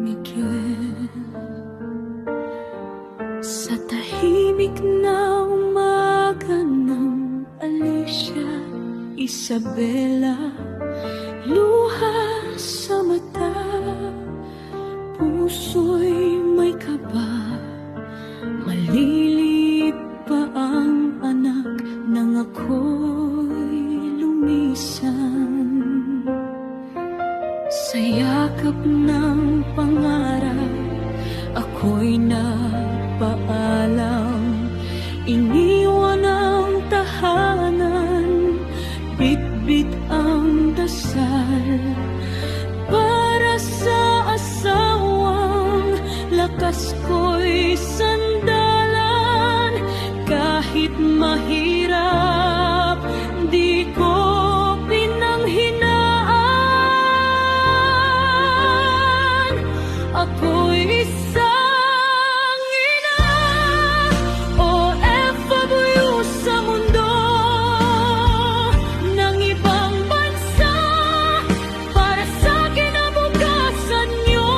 Miguel. Sa tahimik na umaga ng Alicia, Isabela, luha sa mata, puso'y may kaba, maliliit pa ang anak nang ako'y lumisan. Sa yakap ng pangarap, ako'y napaalam, iniwan ang tahanan, bitbit ang dasal, para sa asawang lakas ko'y sandalan. Kahit mahirap, di ko pinanghinaan. Ako'y isang ina, OFW sa mundo ng ibang bansa, para sa kinabukasan niyo.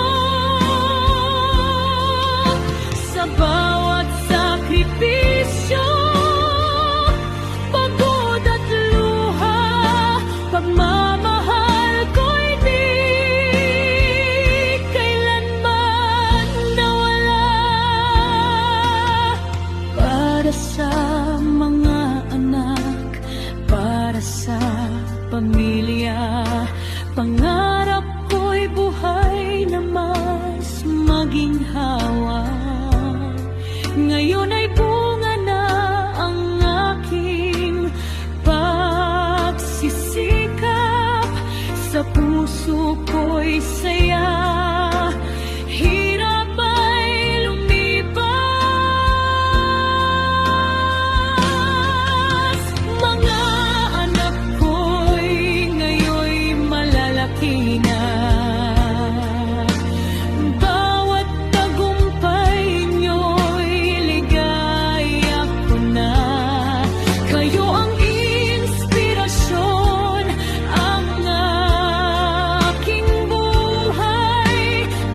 Sa bawat sakripisyo, pagod at luha, pagmamahal ko'y di kailanman nawala. Para sa mga anak, para sa pamilya, pangarap ko'y buhay na mas maginhawa. Ngayon ay bunga na ang aking pagsisikap, sa puso